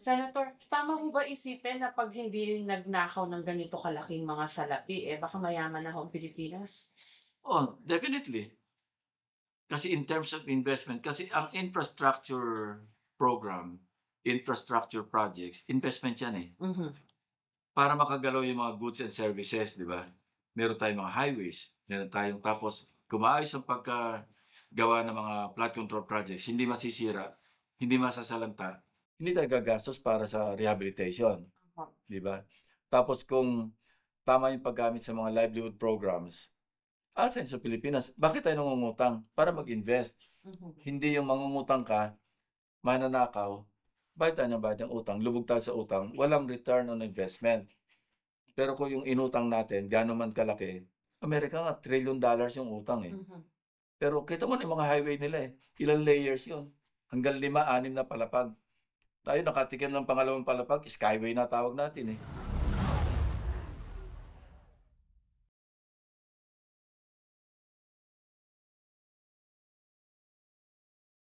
Senator, tama ho ba isipin na 'pag hindi nagnakaw ng ganito kalaking mga salapi, eh, baka mayaman na ho ang Pilipinas? Oh, definitely. Kasi in terms of investment, kasi ang infrastructure program, infrastructure projects, investment yan, eh. Mhm, Para makagalaw yung mga goods and services, 'di ba? Meron tayong mga highways, meron tayong tapos kung maayos ang pagkagawa ng mga flood control projects, hindi masisira, hindi masasalanta, hindi tayo gagastos para sa rehabilitation, opo. 'di ba? Tapos kung tama yung paggamit sa mga livelihood programs, atin sa Pilipinas, bakit tayo nangungutang? Para mag-invest. Mhm, Hindi yung mangungutang ka, mananakaw, bayad tayo ng bayad ng utang, lubog tayo sa utang, walang return on investment. Pero kung yung inutang natin gaano man kalaki, Amerika nga $1 trillion yung utang, eh. mhm. Pero kita mo na yung mga highway nila, eh, ilang layers yun, hanggang 5, 6 na palapag. Tayo nakatikim ng pangalawang palapag, skyway na tawag natin, eh.